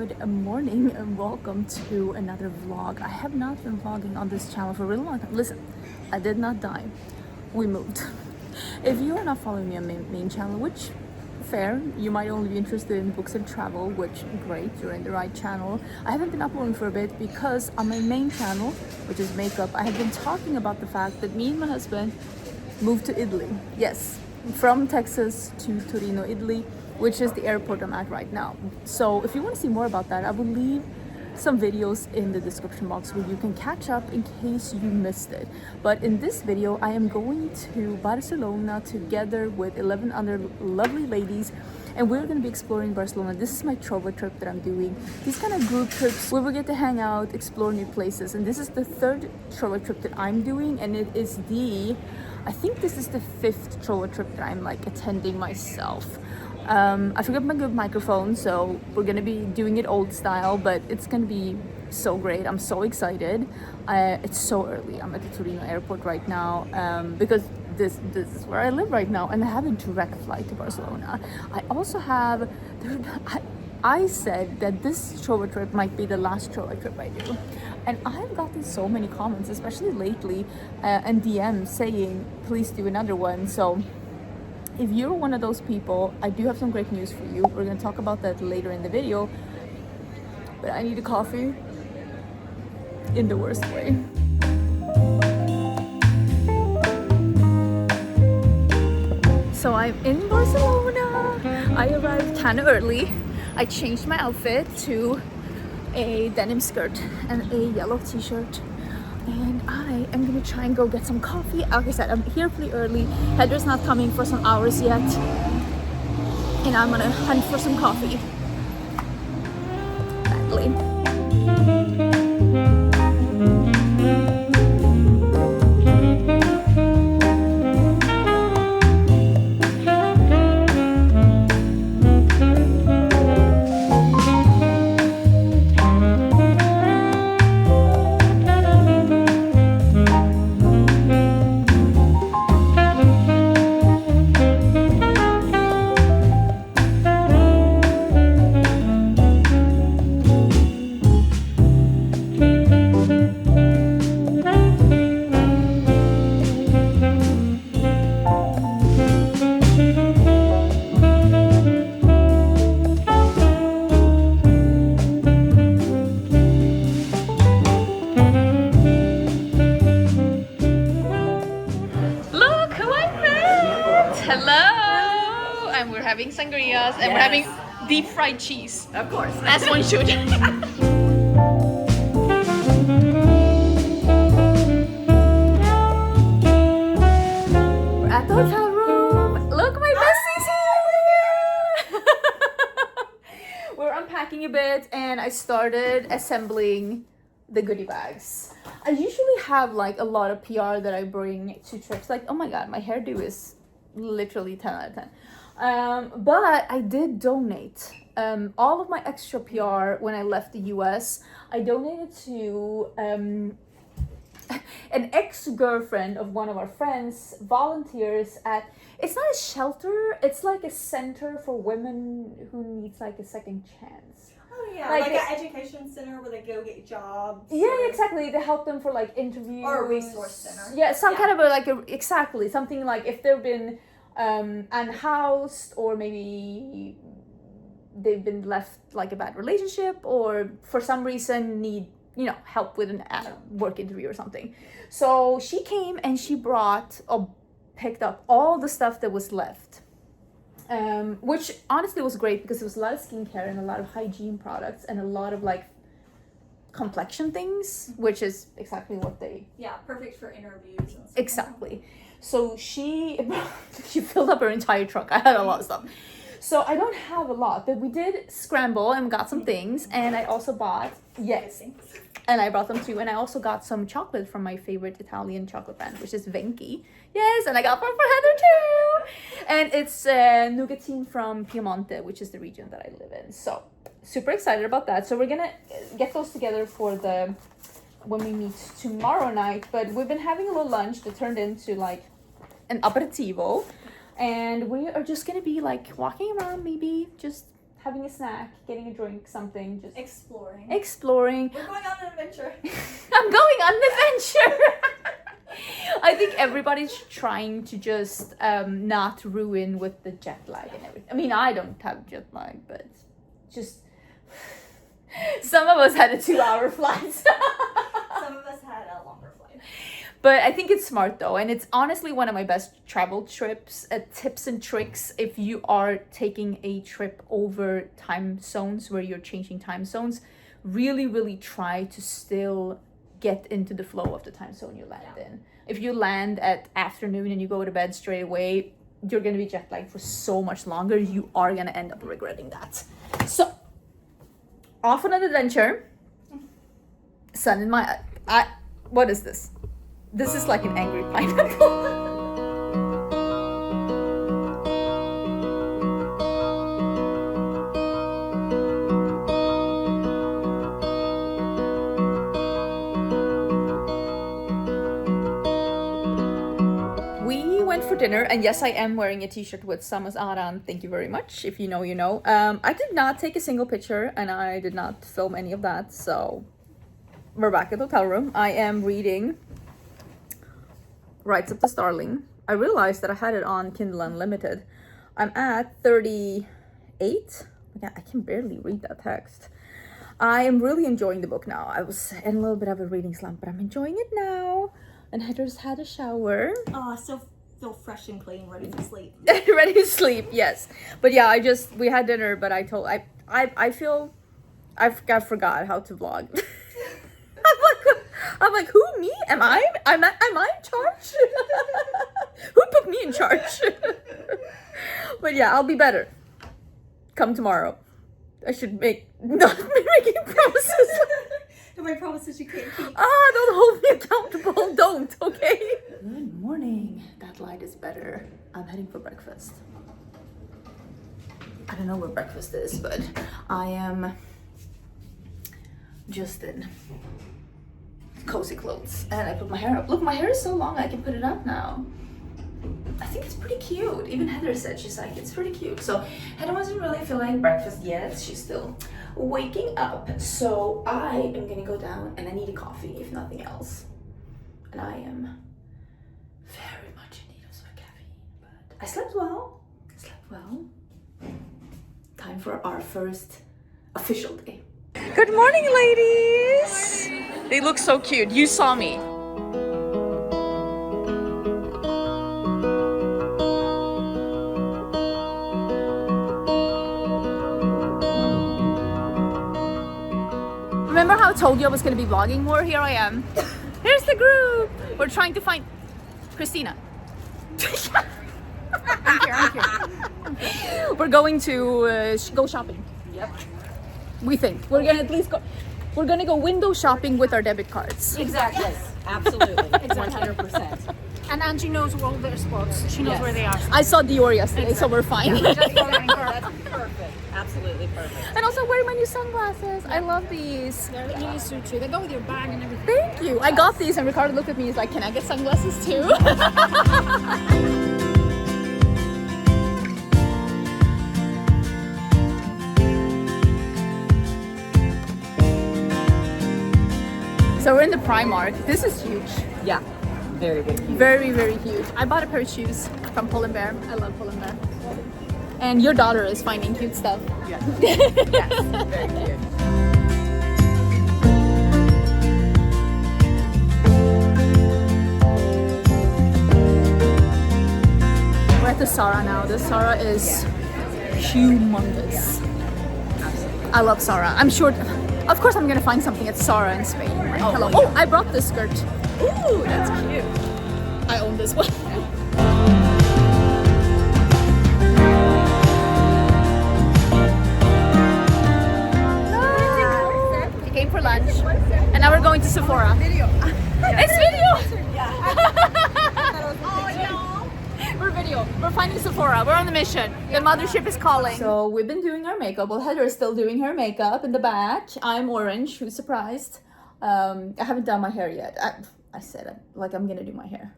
Good morning and welcome to another vlog. I have not been vlogging on this channel for a really long time. Listen, I did not die. We moved. If you are not following me on my main channel, which fair, you might only be interested in books and travel, which great, you're in the right channel. I haven't been uploading for a bit because on my main channel, which is makeup, I have been talking about the fact that me and my husband moved to Italy. Yes, from Texas to Turin, Italy, which is the airport I'm at right now. So if you want to see more about that, I will leave some videos in the description box where you can catch up in case you missed it. But in this video, I am going to Barcelona together with 11 other lovely ladies, and we're going to be exploring Barcelona. This is my travel trip that I'm doing. These kind of group trips where we get to hang out, explore new places, and this is the third travel trip that I'm doing, and it is I think this is the fifth travel trip that I'm like attending myself. I forgot my good microphone, so we're gonna be doing it old style, but it's gonna be so great. I'm so excited. It's so early. I'm at the Turin airport right now because this is where I live right now, and I have a direct flight to Barcelona. I also have I said that this travel trip might be the last travel trip I do, and I've gotten so many comments, especially lately, and DMs saying please do another one. So if you're one of those people, I do have some great news for you. We're going to talk about that later in the video. But I need a coffee in the worst way. So I'm in Barcelona. I arrived kind of early. I changed my outfit to a denim skirt and a yellow t-shirt. And I am gonna try and go get some coffee. Like I said, I'm here pretty early. Heather's not coming for some hours yet. And I'm gonna hunt for some coffee. Badly. Having sangrias and we're having deep fried cheese. Of course. As one should. We're at the hotel room. Look, my bestie's here. We're unpacking a bit and I started assembling the goodie bags. I usually have like a lot of PR that I bring to trips. Like, oh my god, my hairdo is literally 10 out of 10. But I did donate all of my extra PR when I left the US. I donated to an ex-girlfriend of one of our friends, volunteers at, it's not a shelter, it's like a center for women who needs like a second chance. Oh yeah, like an education center where they go get jobs. Yeah, exactly. They help them for like interviews. Or a resource center. Yeah, some kind of exactly, something like if they've been unhoused, or maybe they've been left like a bad relationship, or for some reason need help with an work interview or something. So she came and she picked up all the stuff that was left, which honestly was great because it was a lot of skincare and a lot of hygiene products and a lot of like complexion things, which is exactly what they perfect for interviews and stuff. Exactly. So she filled up her entire truck. I had a lot of stuff. So I don't have a lot, but we did scramble and got some things. And I also bought, and I brought them too. And I also got some chocolate from my favorite Italian chocolate brand, which is Venki. Yes, and I got one for Heather too. And it's nougatine from Piemonte, which is the region that I live in. So super excited about that. So we're gonna get those together for when we meet tomorrow night. But we've been having a little lunch that turned into like an aperitivo, and we are just gonna be like walking around, maybe just having a snack, getting a drink, something, just Exploring. exploring. We're going on an adventure. I'm going on an adventure. I think everybody's trying to just not ruin with the jet lag and everything. I mean, I don't have jet lag, but just some of us had a 2-hour flight. Some of us had a longer flight. But I think it's smart though, and it's honestly one of my best travel trips. Tips and tricks if you are taking a trip over time zones where you're changing time zones. Really try to still get into the flow of the time zone you land in. If you land at afternoon and you go to bed straight away, you're gonna be jet lagged for so much longer. You are gonna end up regretting that. So, off on an adventure. Sun in my eye. What is this? This is like an angry pineapple. For dinner, and yes, I am wearing a t-shirt with Samas Aran. Thank you very much. If you know, you know. I did not take a single picture, and I did not film any of that. So we're back at the hotel room. I am reading Rights of the Starling. I realized that I had it on Kindle Unlimited. I'm at 38. Yeah, I can barely read that text. I am really enjoying the book now. I was in a little bit of a reading slump, but I'm enjoying it now. And Heather's had a shower. Oh, still feel fresh and clean, ready to sleep. Ready to sleep, yes. But yeah, we had dinner, but I feel I forgot how to vlog. I'm like, who, me? Am I in charge? Who put me in charge? But yeah, I'll be better come tomorrow. I should not be making promises. Don't make promises you can't keep. Don't hold me accountable. Don't, okay? Good morning. That light is better. I'm heading for breakfast. I don't know where breakfast is, but I am just in cozy clothes. And I put my hair up. Look, my hair is so long I can put it up now. I think it's pretty cute. Even Heather said, she's like, it's pretty cute. So Heather wasn't really feeling breakfast yet. She's still waking up. So I am gonna go down and I need a coffee, if nothing else. And I am very much in need of some caffeine. But I slept well. Time for our first official day. Good morning, ladies. They look so cute. You saw me. Remember how I told you I was going to be vlogging more? Here I am. Here's the group. We're trying to find Christina. I'm here. We're going to go shopping. Yep. We think we're gonna at least go. We're gonna go window shopping with our debit cards. Exactly. Yes, absolutely. 100%. And Angie knows all their spots. She knows where they are. I saw Dior yesterday, so we're fine. That's perfect. Absolutely perfect. And also wearing my new sunglasses. I love these. They really suit you. They go with your bag and everything. Thank you. I got these, and Ricardo looked at me. He's like, "Can I get sunglasses too?" So we're in the Primark. This is huge. Yeah. Very big. Very, very huge. I bought a pair of shoes from Pull & Bear. I love Pull & Bear. And your daughter is finding cute stuff. Yes. Yes. Very cute. We're at the Zara now. The Zara is humongous. Absolutely. I love Zara. I'm sure, of course I'm gonna find something at Zara in Spain. Right? Hello. well, Oh, I brought this skirt. Ooh, that's cute. I own this one. We came for lunch, and now we're going to Sephora. Video. It's video! Oh, no. We're video. We're finding Sephora. We're on the mission. The mothership is calling. So we've been doing our makeup. Well, Heather is still doing her makeup in the back. I'm orange. Who's surprised? I haven't done my hair yet. I said it. Like, I'm gonna do my hair.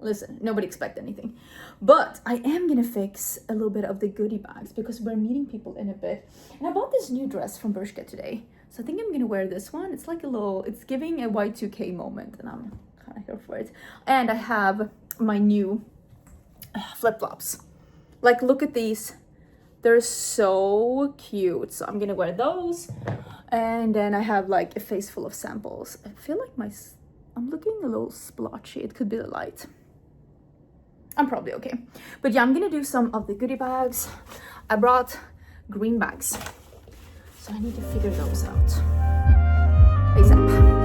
Listen, nobody expect anything. But I am gonna fix a little bit of the goodie bags because we're meeting people in a bit. And I bought this new dress from Bershka today. So I think I'm gonna wear this one. It's like a little, it's giving a Y2K moment and I'm kind of here for it. And I have my new flip-flops. Like, look at these. They're so cute. So I'm gonna wear those. And then I have like a face full of samples. I feel like I'm looking a little splotchy. It could be the light. I'm probably okay. But yeah, I'm gonna do some of the goodie bags. I brought green bags. So I need to figure those out. ASAP.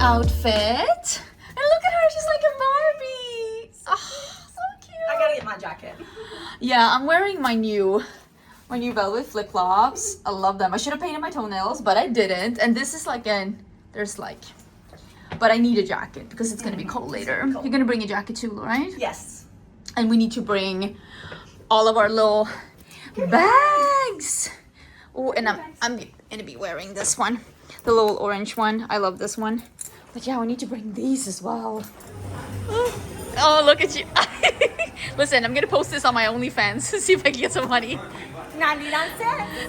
Outfit. And look at her, she's like a Barbie. Oh, so cute. I gotta get my jacket. Yeah, I'm wearing my new velvet flip-flops. I love them. I should have painted my toenails, but I didn't. And this is like but I need a jacket because it's gonna be cold later. Cold. You're gonna bring a jacket too, right? Yes. And we need to bring all of our little bags. Oh, and I'm gonna be wearing this one, the little orange one. I love this one. But yeah, we need to bring these as well. Oh, look at you. Listen, I'm gonna post this on my OnlyFans to see if I can get some money. 99 cents.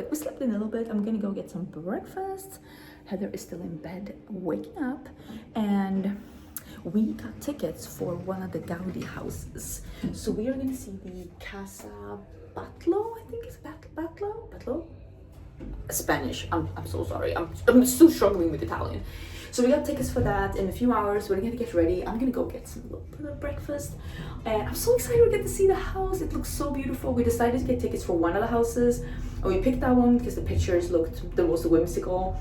We slept in a little bit. I'm gonna go get some breakfast. Heather is still in bed waking up, and we got tickets for one of the Gaudí houses. So we are gonna see the Casa Batlló, I think it's Batlló? Spanish. I'm so sorry. I'm still struggling with Italian. So we got tickets for that in a few hours. We're gonna get ready. I'm gonna go get some little bit of breakfast. And I'm so excited we get to see the house. It looks so beautiful. We decided to get tickets for one of the houses. And we picked that one because the pictures looked the most whimsical.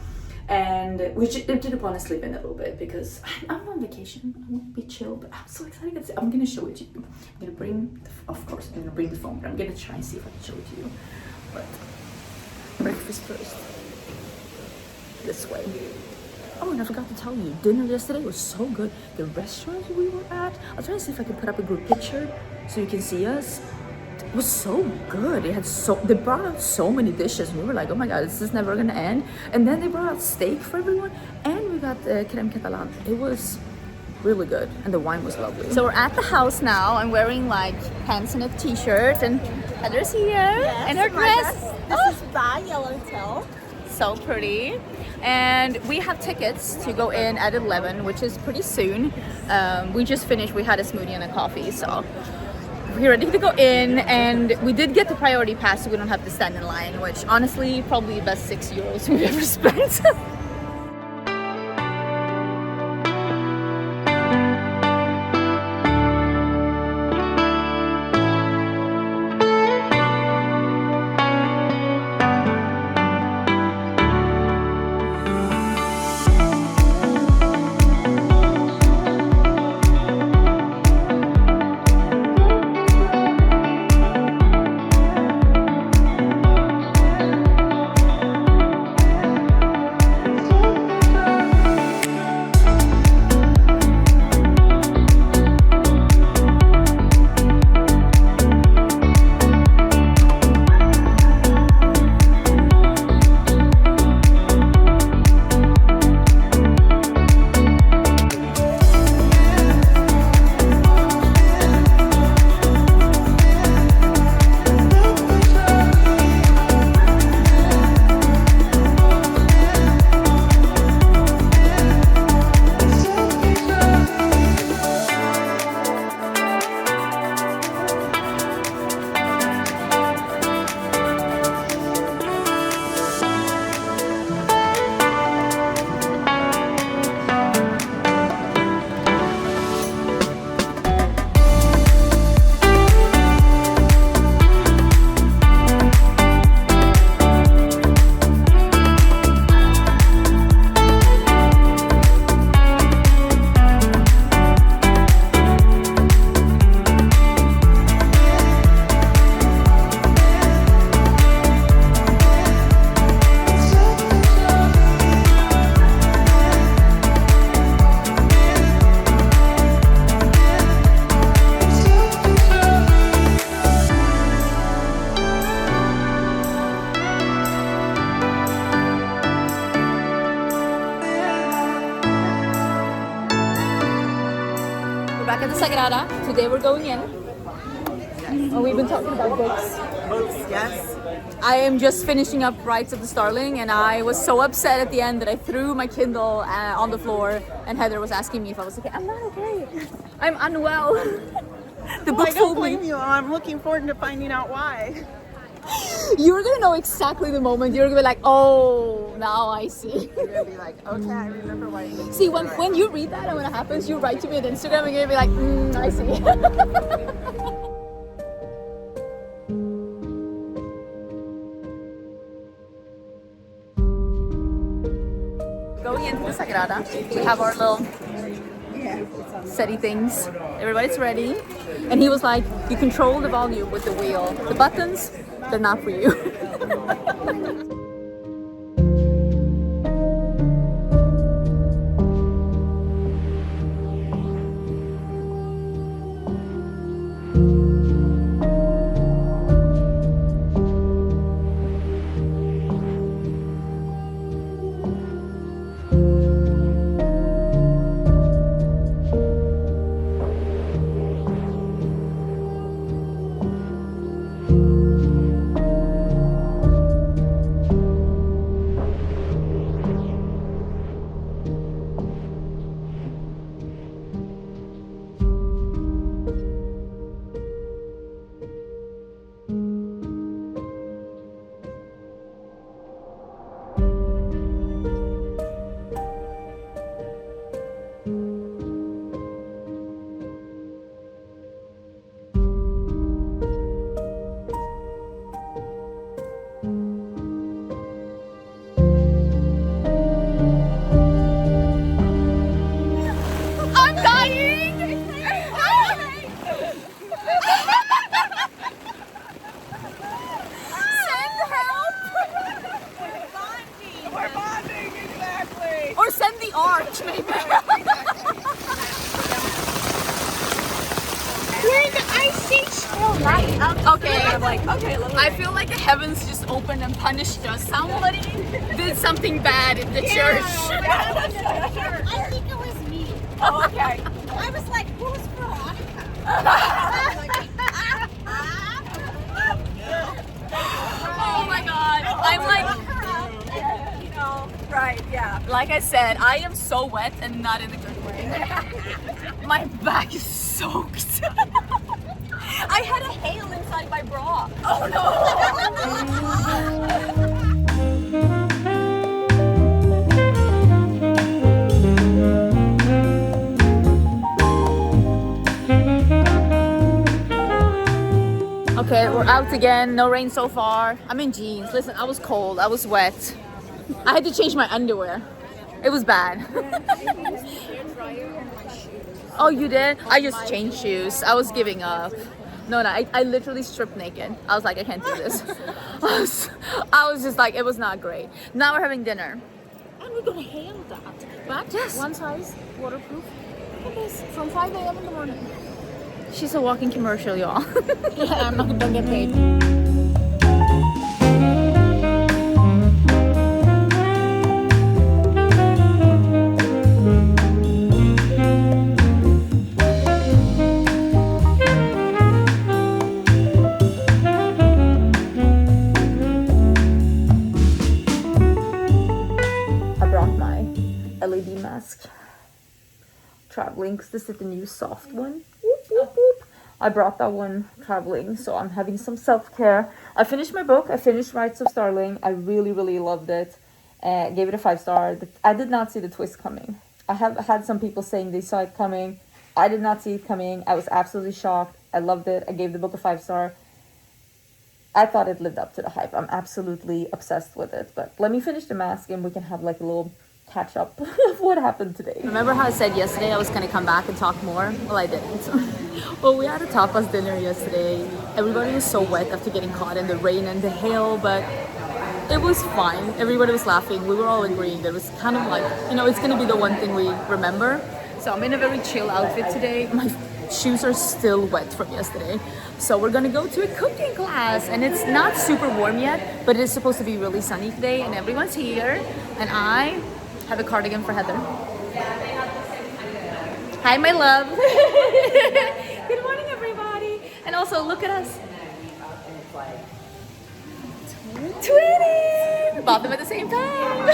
And we didn't want to sleep in a little bit because I'm on vacation. I want to be chill, but I'm so excited. I'm gonna show it to you. I'm gonna bring, of course, I'm gonna bring the phone, but I'm gonna try and see if I can show it to you. But breakfast first. This way. Oh, and I forgot to tell you, dinner yesterday was so good. The restaurant we were at, I'll try to see if I can put up a group picture so you can see us. It was so good. They brought out so many dishes. We were like, oh my god, this is never gonna end. And then they brought out steak for everyone, and we got crème catalan. It was really good, and the wine was lovely. So we're at the house now. I'm wearing like pants and a t-shirt, and Heather's here, and her dress. This is by Yellowtail. So pretty. And we have tickets to go in at 11, which is pretty soon. We just finished. We had a smoothie and a coffee, so we're ready to go in. And we did get the priority pass, so we don't have to stand in line, which honestly probably the best €6 we've ever spent. back at the Sagrada. Today we're going in. Oh, we've been talking about books. Books, yes. I am just finishing up Rites of the Starling, and I was so upset at the end that I threw my Kindle on the floor, and Heather was asking me if I was okay. I'm not okay. I'm unwell. The book I don't fooled blame me. you. I'm looking forward to finding out why. You're gonna know exactly the moment. You're gonna be like, oh, now I see. You're gonna be like, okay, I remember why. You See, when you read that and when it happens, you write to me on Instagram and you're gonna be like, I see. Going into the Sagrada, we have our little setty things. Everybody's ready. And he was like, you control the volume with the wheel. The buttons, they're not for you. I feel like the heavens just opened and punished us. Somebody did something bad in the church. I think it was me. Oh, okay. I was like, who's Veronica? Oh my god. I'm like, You know, right, yeah. like I said, I am so wet and not in a good way. My back is soaked. I had a hail inside my bra. Oh no. Okay, we're out again. No rain so far. I'm in jeans. Listen, I was cold. I was wet. I had to change my underwear. It was bad. Oh, you did? I just changed shoes. I was giving up. No, I literally stripped naked. I was like, I can't do this. I was just like, it was not great. Now we're having dinner. And we're gonna hail that. But Yes. one size, waterproof. Look at this, from 5 a.m. in the morning. She's a walking commercial, y'all. Yeah, I'm not gonna get paid. LED mask traveling because this is the new soft one. Whoop, whoop, whoop. I brought that one traveling, so I'm having some self-care. I finished my book. I finished Rites of Starling. I really loved it. Gave it a 5-star. I did not see the twist coming. I have had some people saying they saw it coming. I did not see it coming. I was absolutely shocked. I loved it. I gave the book a 5-star. I thought it lived up to the hype. I'm absolutely obsessed with it. But let me finish the mask and we can have like a little catch up of what happened today. Remember how I said yesterday I was going to come back and talk more? Well, I didn't. Well, we had a tapas dinner yesterday. Everybody was so wet after getting caught in the rain and the hail, but it was fine. Everybody was laughing. We were all agreeing that it was kind of like, you know, it's going to be the one thing we remember. So I'm in a very chill outfit today. My shoes are still wet from yesterday. So we're gonna go to a cooking class and it's not super warm yet, but it is supposed to be really sunny today and everyone's here. And I have a cardigan for Heather. Hi, my love. Good morning, everybody. And also, look at us. Twinning! Bought them at the same time.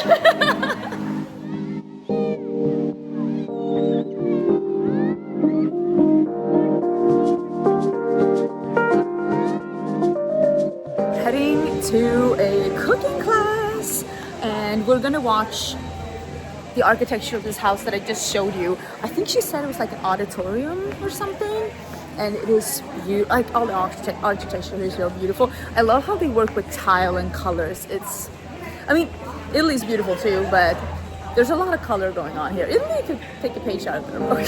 Heading to a cooking class, and we're gonna watch the architecture of this house that I just showed you. I think she said it was like an auditorium or something, and it is like all the architecture is real beautiful. I love how they work with tile and colors. I mean, Italy's beautiful too, but there's a lot of color going on here. Italy could take a page out of their book.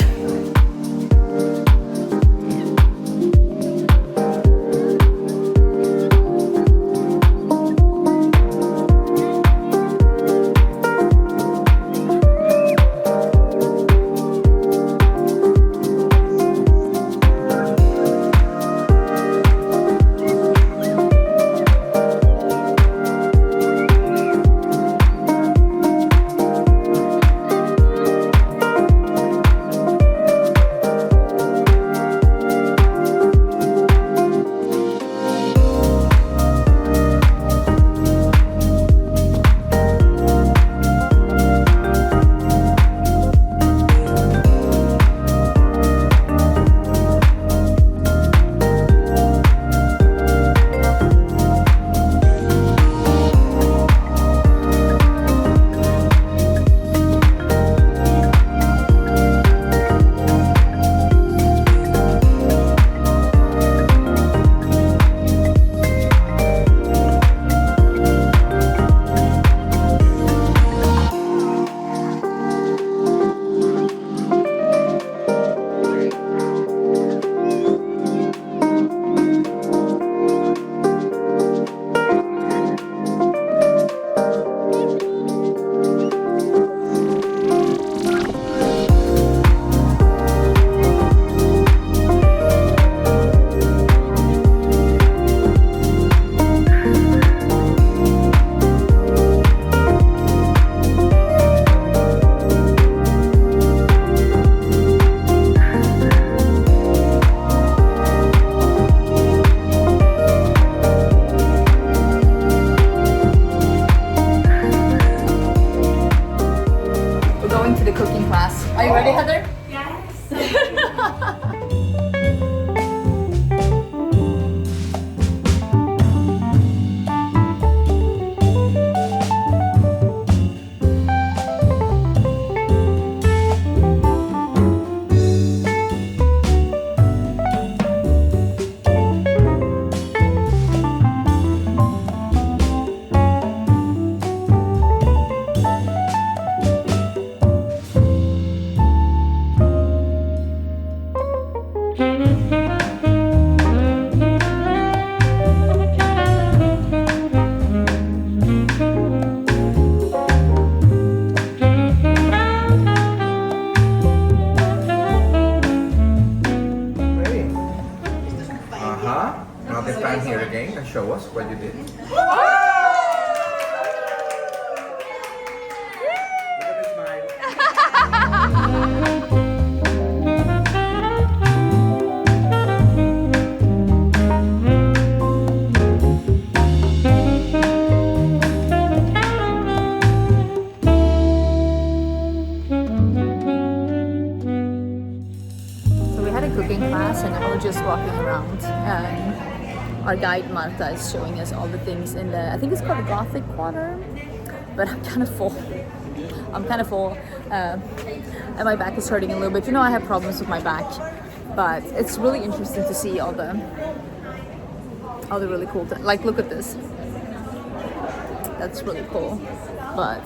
Show us what you did. Look at the smile. So we had a cooking class, and now we're just walking around. Our guide Marta is showing us all the things in the, I think it's called the Gothic Quarter, but I'm kind of full. And my back is hurting a little bit. You know, I have problems with my back, but it's really interesting to see all the really cool things. Like, look at this. That's really cool. But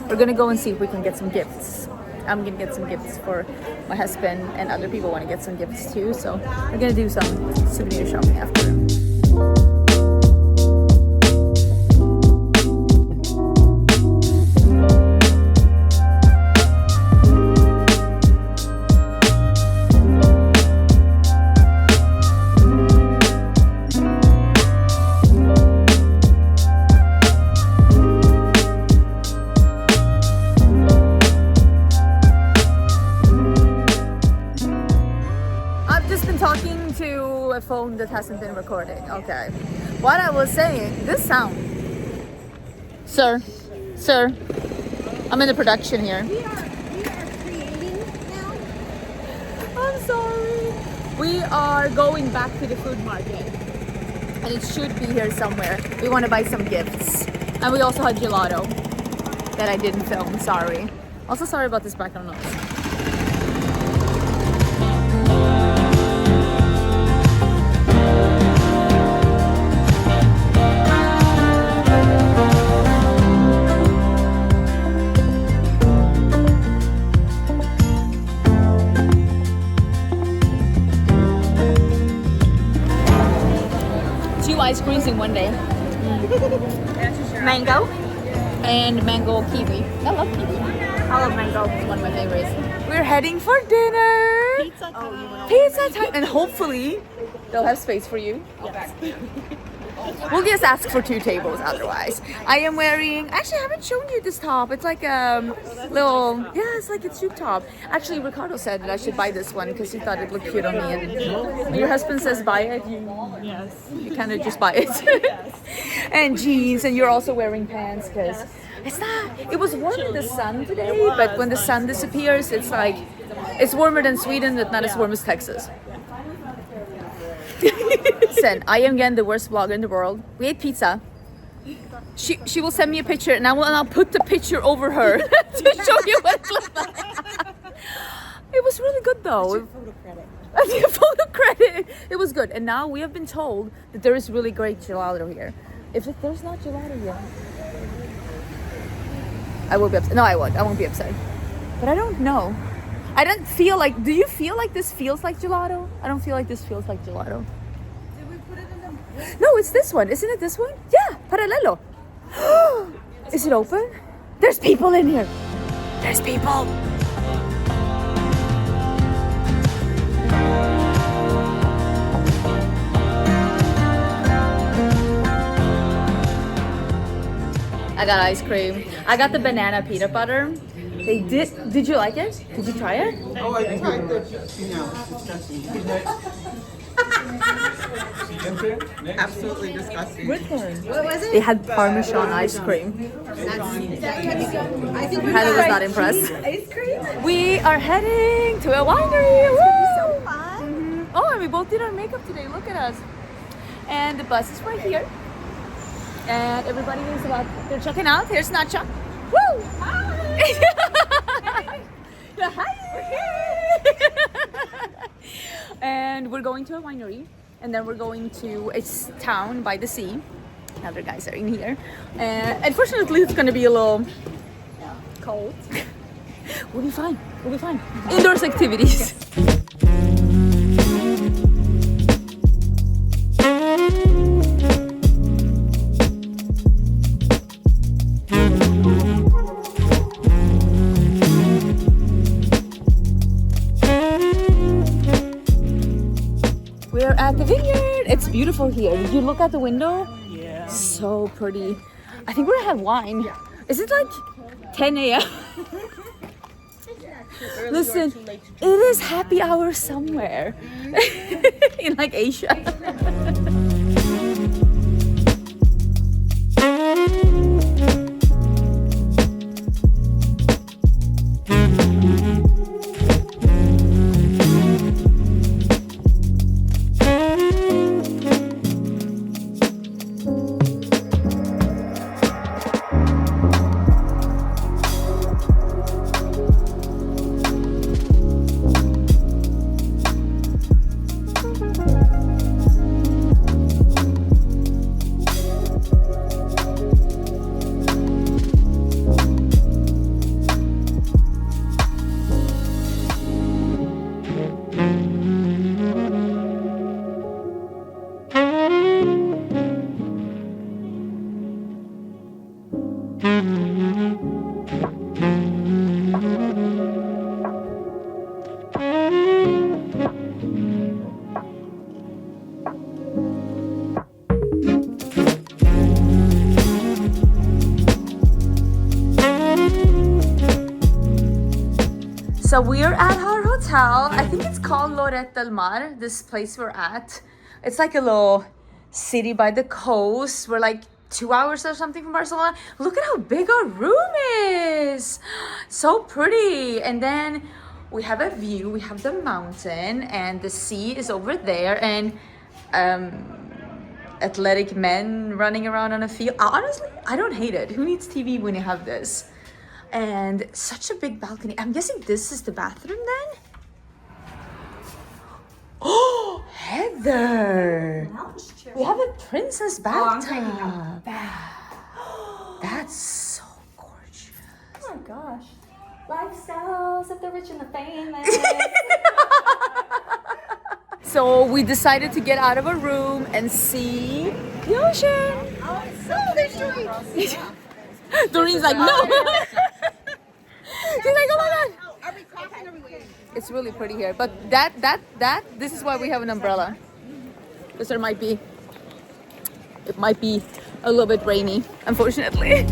we're gonna go and see if we can get some gifts. I'm gonna get some gifts for my husband, and other people want to get some gifts too. So we're gonna do some souvenir shopping after. talking to a phone that hasn't been recording. Okay. What I was saying, this sound. Sir, I'm in the production here. We are creating now. I'm sorry. We are going back to the food market. And it should be here somewhere. We want to buy some gifts. And we also had gelato that I didn't film, sorry. Also sorry about this background noise. Ice creams in one day. Mango. And mango kiwi. I love kiwi. I love mango. It's one of my favorites. We're heading for dinner. Pizza time. Pizza time. And hopefully they'll have space for you. We'll just ask for 2 tables otherwise. I am wearing, actually I haven't shown you this top. It's like a little, yeah, it's like a tube top. Actually Ricardo said that I should buy this one because he thought it looked cute on me. And your husband says buy it, you kind of just buy it. And jeans, and you're also wearing pants because it was warm in the sun today, but when the sun disappears, it's like, it's warmer than Sweden, but not as warm as Texas. Listen, I am again the worst vlogger in the world. We ate pizza. She will send me a picture, and I'll put the picture over her to show you what it looked like. It was really good though. Photo credit. It was good, and now we have been told that there is really great gelato here. If there's not gelato here, I will be upset. No, I won't. I won't be upset. But I don't know. I don't feel like. Do you feel like this feels like gelato? I don't feel like this feels like gelato. Did we put it in the... No, it's this one. Isn't it this one? Yeah, parallelo. Is it open? There's people in here. There's people. I got ice cream. I got the banana peanut butter. They did you like it? Did you try it? Oh, I tried the... No, absolutely disgusting. Which one? What was it? They had Parmesan ice cream. That can be good. I think we Hannah was got not impressed. Ice cream? We are heading to a winery. Woo! So fun. Oh, and we both did our makeup today. Look at us. And the bus is right here. And everybody is they're checking out. Here's Nacha. Woo! Hi! And we're going to a winery. And then we're going to a town by the sea. Other guys are in here. And unfortunately, it's going to be a little cold. We'll be fine. We'll be fine. Indoors activities. We're at the vineyard. It's beautiful here. Did you look out the window? Yeah. So pretty. I think we're gonna have wine. Yeah. Is it like 10 a.m.? Listen, it is happy hour somewhere in like Asia. hotel. I think it's called Lloret del Mar, this place we're at. It's like a little city by the coast. We're like 2 hours or something from Barcelona. Look at how big our room is. So pretty. And then we have a view. We have the mountain and the sea is over there, and athletic men running around on a field. Honestly, I don't hate it. Who needs TV when you have this? And such a big balcony. I'm guessing this is the bathroom then? Oh, Heather! We have a princess bathtub. That's so gorgeous. Oh my gosh. Lifestyles of the rich and the famous. So we decided to get out of our room and see the ocean. Oh, there's Turin. Doreen's like, no. She's like, oh my god. Are we crossing or are we waiting? It's really pretty here, but this is why we have an umbrella, because it might be a little bit rainy, unfortunately.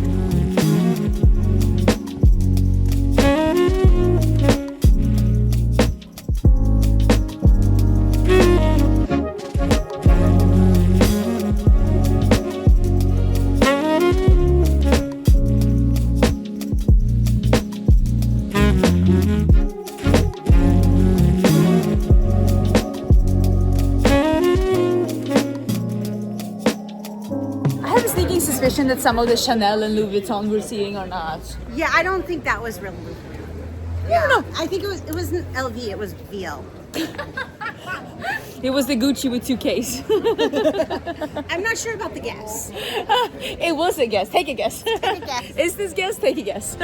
Suspicion that some of the Chanel and Louis Vuitton we're seeing are not. Yeah, I don't think that was real Louis. No. I think it wasn't LV, it was VL. It was the Gucci with 2 Ks. I'm not sure about the guess. It was a guess. Take a guess. Take a guess. Is this guess? Take a guess.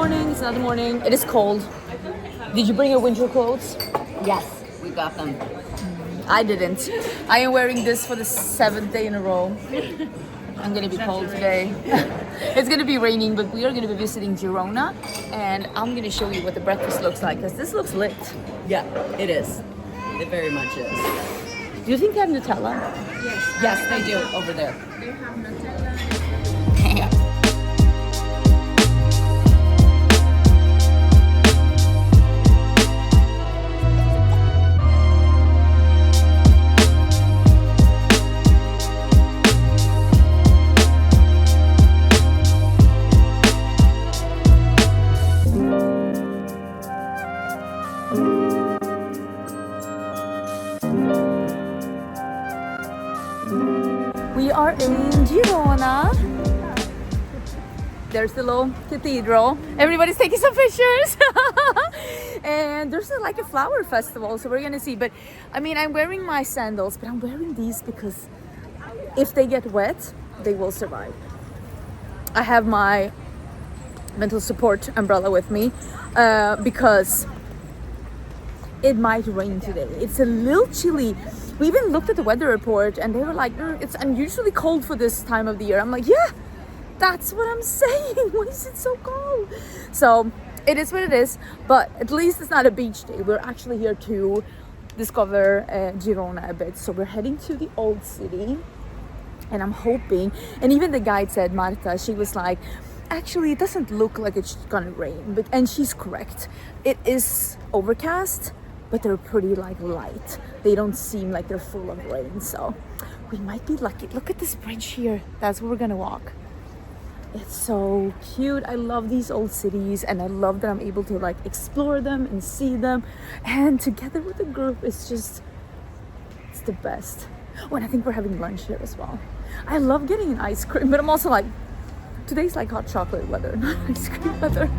It's another morning. It is cold. Did you bring your winter clothes? Yes, we got them. I didn't. I am wearing this for the 7th day in a row. I'm gonna be cold today. It's gonna be raining, but we are gonna be visiting Girona, and I'm gonna show you what the breakfast looks like, because this looks lit. Yeah, it is. It very much is. Do you think they have Nutella? Yes, they do over there. We are in Girona. There's the little cathedral. Everybody's taking some pictures. And there's like a flower festival, so we're gonna see. But I mean, I'm wearing my sandals, but I'm wearing these because if they get wet, they will survive. I have my mental support umbrella with me because it might rain today. It's a little chilly. We even looked at the weather report and they were like, it's unusually cold for this time of the year. I'm like, yeah, that's what I'm saying. Why is it so cold? So it is what it is, but at least it's not a beach day. We're actually here to discover Girona a bit. So we're heading to the old city, and I'm hoping, and even the guide said, Marta, she was like, actually it doesn't look like it's gonna rain, and she's correct. It is overcast, but they're pretty like light. They don't seem like they're full of rain, so we might be lucky. Look at this bridge here. That's where we're gonna walk. It's so cute. I love these old cities, and I love that I'm able to like explore them and see them, and together with the group, it's the best. Oh, and I think we're having lunch here as well. I love getting an ice cream, but I'm also like, today's like hot chocolate weather, not ice cream weather.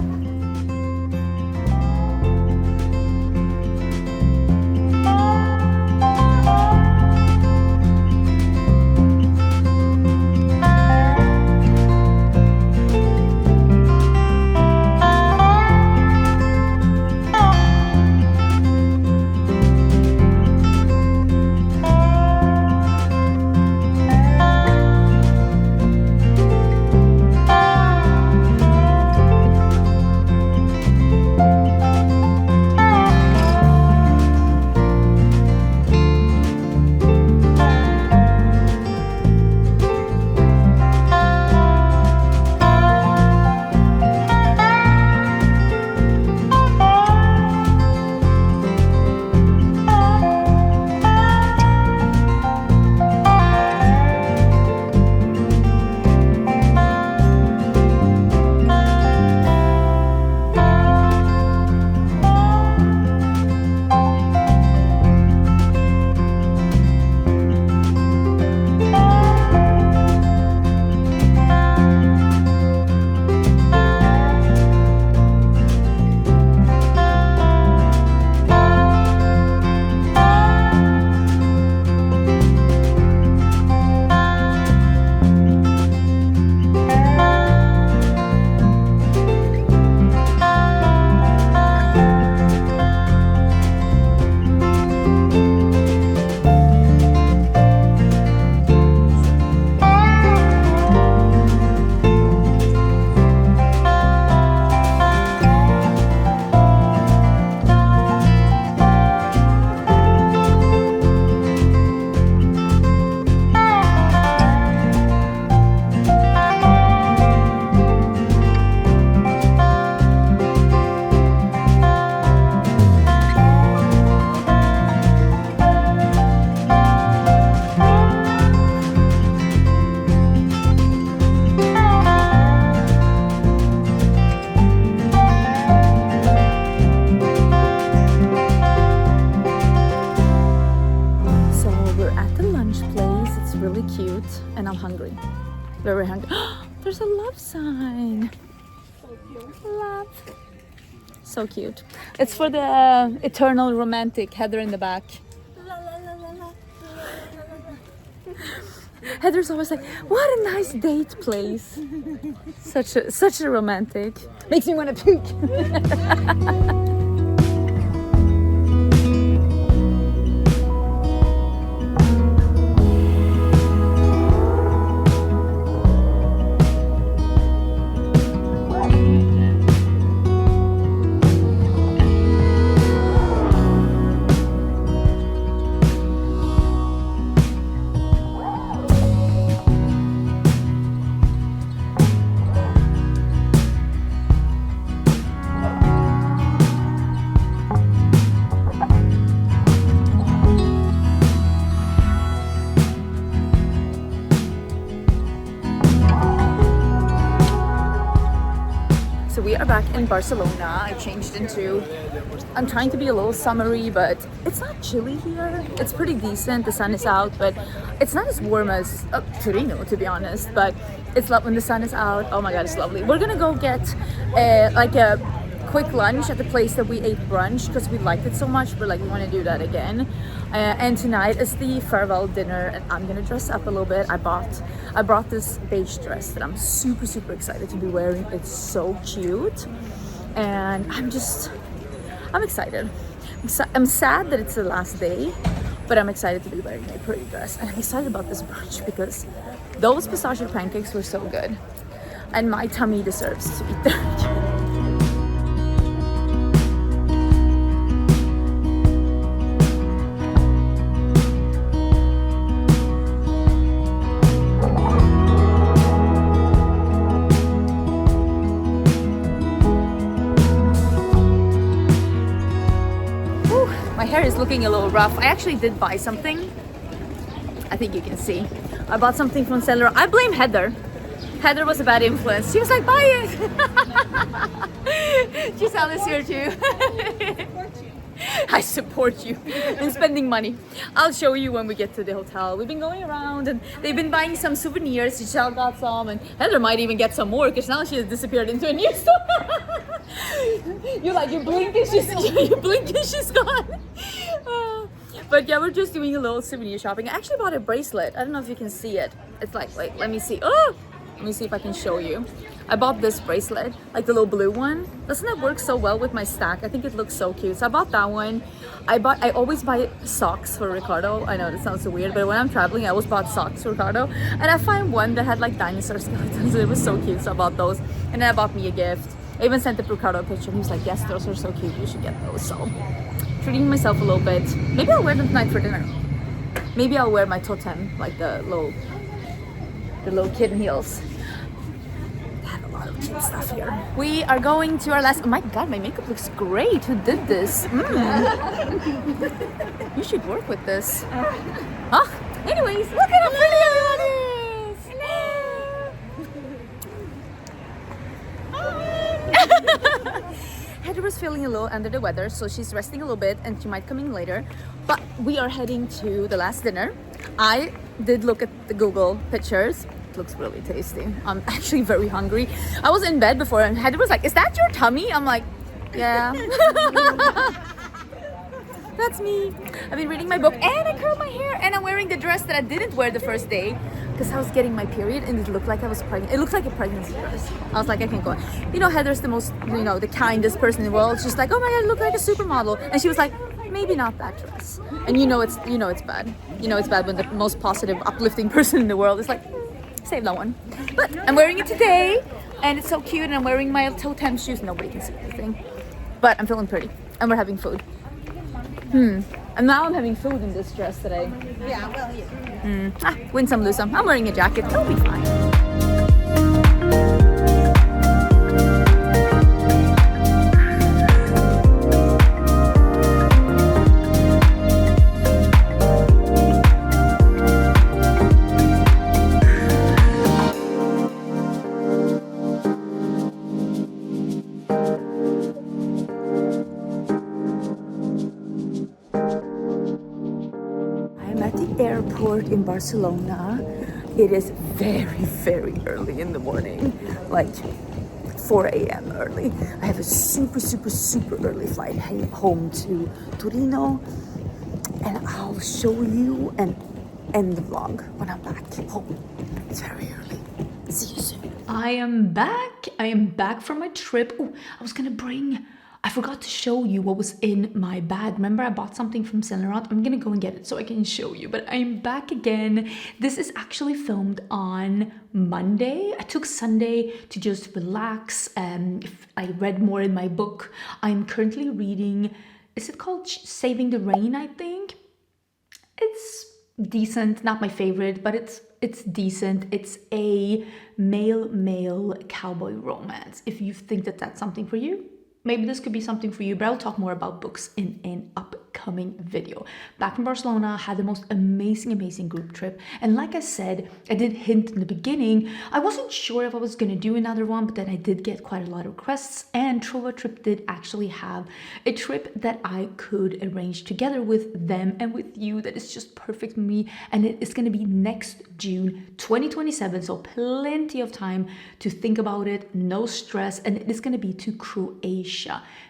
and I'm hungry. Very hungry. There's a love sign. Love. So cute. It's for the eternal romantic Heather in the back. Heather's always like, what a nice date place. Such a romantic. Makes me want to puke. We are back in Barcelona. I changed into, I'm trying to be a little summery, but it's not chilly here. It's pretty decent. The sun is out, but it's not as warm as Torino, to be honest. But it's when the sun is out. Oh my god, it's lovely. We're gonna go get like a quick lunch at the place that we ate brunch because we liked it so much. We're like, we want to do that again. And tonight is the farewell dinner, and I'm gonna dress up a little bit. I brought this beige dress that I'm super excited to be wearing. It's so cute, and I'm excited. I'm sad that it's the last day, but I'm excited to be wearing my pretty dress, and I'm excited about this brunch because those pistachio pancakes were so good, and my tummy deserves to eat them. My hair is looking a little rough. I actually did buy something. I think you can see. I bought something from Seller. I blame Heather. Heather was a bad influence. She was like, buy it. Giselle is here too. I support you in spending money. I'll show you when we get to the hotel. We've been going around and they've been buying some souvenirs. Giselle got some and Heather might even get some more because now she has disappeared into a new store. You blink and she's gone. But yeah, we're just doing a little souvenir shopping. I actually bought a bracelet. I don't know if you can see it. It's like, wait, let me see. Oh, let me see if I can show you. I bought this bracelet, like the little blue one. Doesn't it work so well with my stack? I think it looks so cute. So I bought that one. I always buy socks for Ricardo. I know that sounds so weird, but when I'm traveling, I always bought socks for Ricardo. And I find one that had like dinosaur skeletons. It was so cute, so I bought those. And then I bought me a gift. I even sent the Ricardo a picture. He was like, yes, those are so cute. You should get those. So treating myself a little bit. Maybe I'll wear them tonight for dinner. Maybe I'll wear my totem, like the little kitten heels. They have a lot of cute stuff here. We are going to our last. Oh my god, my makeup looks great. Who did this? You should work with this. Huh? Anyways, look at how pretty everyone is. Heather was feeling a little under the weather, so she's resting a little bit and she might come in later. But we are heading to the last dinner. I did look at the Google pictures. It looks really tasty. I'm actually very hungry. I was in bed before and Heather was like, is that your tummy? I'm like, yeah. That's me. I've been reading my book and I curled my hair and I'm wearing the dress that I didn't wear the first day because I was getting my period and it looked like I was pregnant. It looks like a pregnancy dress. I was like, I can't go on. You know, Heather's the most, the kindest person in the world. She's like, oh my god, I look like a supermodel. And she was like, maybe not that dress. And it's bad. It's bad when the most positive, uplifting person in the world is like, save that one. But I'm wearing it today and it's so cute and I'm wearing my totem shoes. Nobody can see anything. But I'm feeling pretty and we're having food. And now I'm having food in this dress today. Yeah, well, yeah. Win some, lose some. I'm wearing a jacket. It'll be fine. Airport in Barcelona It is very, very early in the morning, like 4 a.m. early. I have a super, super, super early flight home to Torino, and I'll show you and end the vlog when I'm back home. It's very early. See you soon. I am back. I am back from my trip. Oh, I forgot to show you what was in my bag. Remember, I bought something from Scenic. I'm gonna go and get it so I can show you, but I'm back again. This is actually filmed on Monday. I took Sunday to just relax. I read more in my book. I'm currently reading, is it called Saving the Rain, I think? It's decent, not my favorite, but it's decent. It's a male cowboy romance. If you think that that's something for you, maybe this could be something for you, but I'll talk more about books in an upcoming video. Back from Barcelona, had the most amazing group trip. And like I said, I did hint in the beginning, I wasn't sure if I was gonna do another one, but then I did get quite a lot of requests, and Trova Trip did actually have a trip that I could arrange together with them and with you that is just perfect for me. And it is gonna be next June 2027, so plenty of time to think about it, no stress, and it is gonna be to Croatia.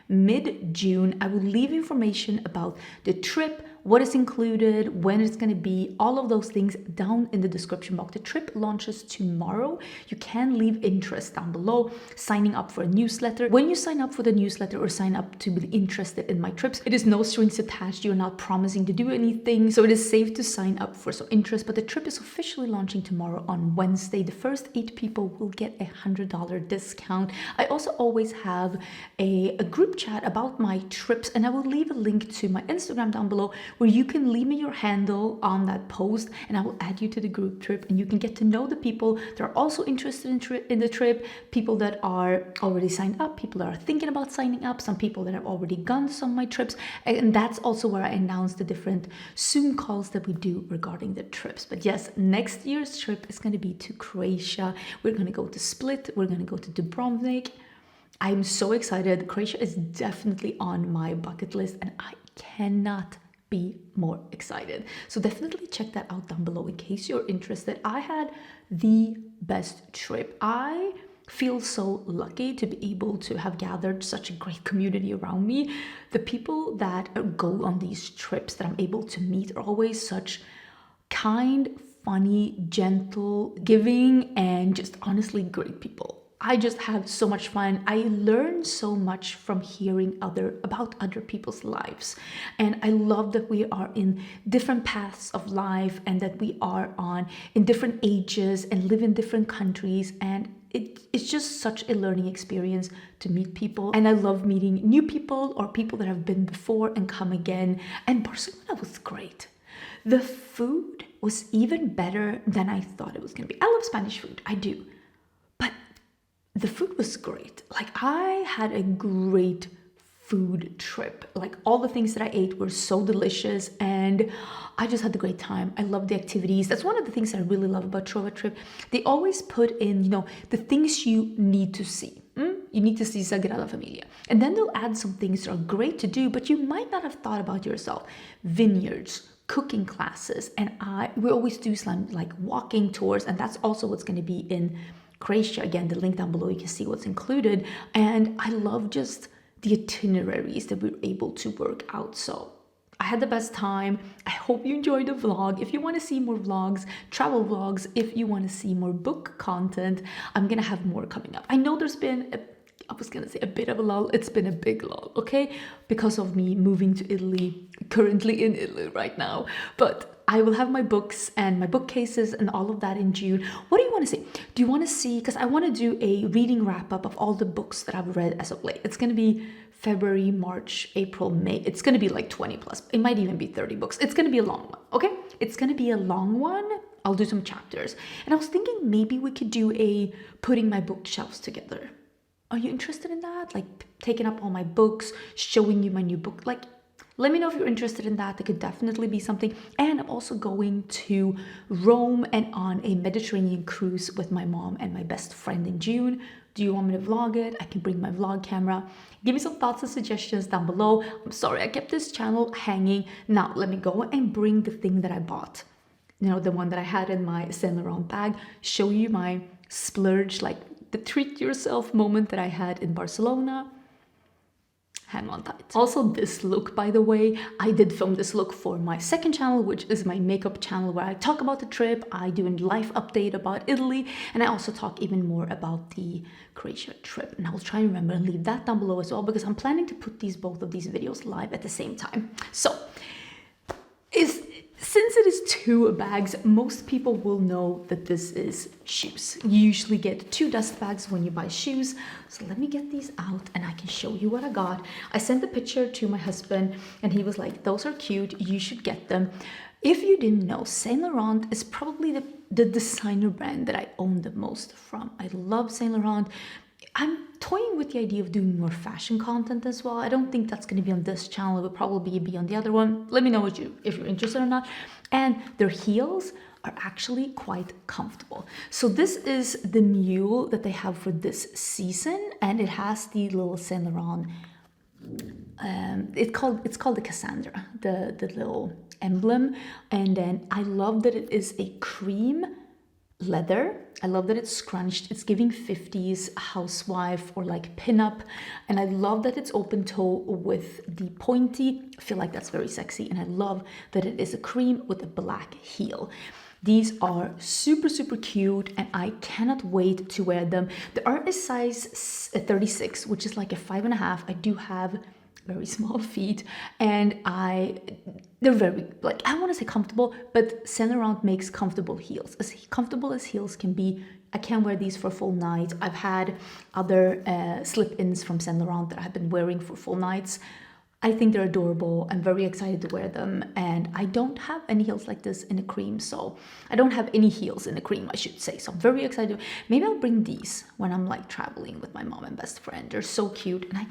Mid-June. I will leave information about the trip, what is included, when it's going to be, all of those things down in the description box. The trip launches tomorrow. You can leave interest down below, signing up for a newsletter. When you sign up for the newsletter or sign up to be interested in my trips, it is no strings attached. You're not promising to do anything, so it is safe to sign up for some interest. But the trip is officially launching tomorrow on Wednesday. The first 8 people will get a $100 discount. I also always have a group chat about my trips, and I will leave a link to my Instagram down below where you can leave me your handle on that post, and I will add you to the group trip, and you can get to know the people that are also interested in the trip, people that are already signed up, people that are thinking about signing up, some people that have already gone to some of my trips, and that's also where I announce the different Zoom calls that we do regarding the trips. But yes, next year's trip is going to be to Croatia. We're going to go to Split, we're going to go to Dubrovnik. I'm so excited. Croatia is definitely on my bucket list, and I cannot be more excited. So definitely check that out down below in case you're interested. I had the best trip. I feel so lucky to be able to have gathered such a great community around me. The people that go on these trips that I'm able to meet are always such kind, funny, gentle, giving, and just honestly great people. I just have so much fun. I learn so much from hearing about other people's lives. And I love that we are in different paths of life, and that we are in different ages and live in different countries. And it's just such a learning experience to meet people. And I love meeting new people or people that have been before and come again. And Barcelona was great. The food was even better than I thought it was going to be. I love Spanish food. I do. The food was great. Like, I had a great food trip. Like, all the things that I ate were so delicious, and I just had a great time. I love the activities. That's one of the things that I really love about Trova Trip. They always put in, the things you need to see. You need to see Sagrada Família. And then they'll add some things that are great to do, but you might not have thought about yourself. Vineyards, cooking classes, and we always do some like walking tours, and that's also what's going to be in Croatia. Again, the link down below, you can see what's included. And I love just the itineraries that we were able to work out. So I had the best time. I hope you enjoyed the vlog. If you want to see more vlogs, travel vlogs, if you want to see more book content, I'm gonna have more coming up. I know there's been a bit of a lull. It's been a big lull, okay? Because of me moving to Italy, currently in Italy right now. But I will have my books and my bookcases and all of that in June. What do you want to see? Do you want to see, because I want to do a reading wrap up of all the books that I've read as of late. It's going to be February, March, April, May. It's going to be like 20 plus. It might even be 30 books. It's going to be a long one, okay? It's going to be a long one. I'll do some chapters. And I was thinking maybe we could do a putting my bookshelves together. Are you interested in that? Like taking up all my books, showing you my new book. Like, let me know if you're interested in that. That could definitely be something. And I'm also going to Rome and on a Mediterranean cruise with my mom and my best friend in June. Do you want me to vlog it? I can bring my vlog camera. Give me some thoughts and suggestions down below. I'm sorry I kept this channel hanging. Now let me go and bring the thing that I bought. you know, the one that I had in my Saint Laurent bag, show you my splurge, like the treat yourself moment that I had in Barcelona. Hang on tight. Also, this look, by the way, I did film this look for my second channel, which is my makeup channel, where I talk about the trip, I do a life update about Italy, and I also talk even more about the Croatia trip. And I will try and remember and leave that down below as well, because I'm planning to put both of these videos live at the same time. So, since it is 2 bags, most people will know that this is shoes. You usually get 2 dust bags when you buy shoes. So let me get these out and I can show you what I got. I sent the picture to my husband and he was like, those are cute, you should get them. If you didn't know, Saint Laurent is probably the designer brand that I own the most from. I love Saint Laurent. I'm toying with the idea of doing more fashion content as well. I don't think that's going to be on this channel. It will probably be on the other one. Let me know if you're interested or not. And their heels are actually quite comfortable. So this is the mule that they have for this season, and it has the little Saint Laurent. It's called the Cassandra, the little emblem. And then I love that it is a cream leather. I love that it's scrunched. It's giving 50s housewife or like pinup. And I love that it's open toe with the pointy. I feel like that's very sexy. And I love that it is a cream with a black heel. These are super, super cute and I cannot wait to wear them. They are a size 36, which is like a 5.5. I do have very small feet and they're very, like, I want to say comfortable, but Saint Laurent makes comfortable heels. As comfortable as heels can be. I can wear these for full nights. I've had other slip-ins from Saint Laurent that I've been wearing for full nights. I think they're adorable. I'm very excited to wear them. And I don't have any heels like this in a cream. So I don't have any heels in a cream, I should say. So I'm very excited. Maybe I'll bring these when I'm like traveling with my mom and best friend. They're so cute. And I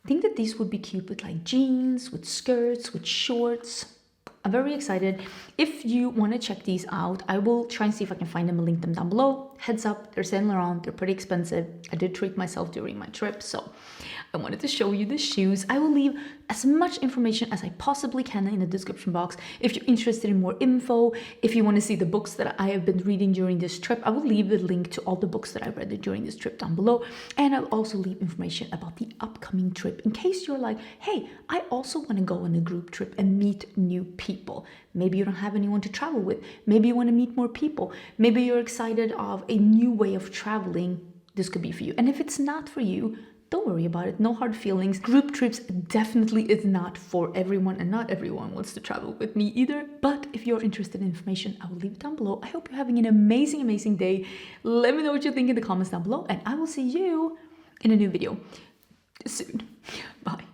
think that these would be cute with like jeans, with skirts, with shorts. I'm very excited. If you want to check these out, I will try and see if I can find them and link them down below. Heads up, they're Saint Laurent, they're pretty expensive. I did treat myself during my trip, so I wanted to show you the shoes. I will leave as much information as I possibly can in the description box. If you're interested in more info, if you want to see the books that I have been reading during this trip, I will leave a link to all the books that I read during this trip down below. And I'll also leave information about the upcoming trip in case you're like, hey, I also want to go on a group trip and meet new people. Maybe you don't have anyone to travel with. Maybe you want to meet more people. Maybe you're excited of a new way of traveling. This could be for you. And if it's not for you, don't worry about it. No hard feelings. Group trips definitely is not for everyone, and not everyone wants to travel with me either. But if you're interested in information, I will leave it down below. I hope you're having an amazing, amazing day. Let me know what you think in the comments down below, and I will see you in a new video soon. Bye.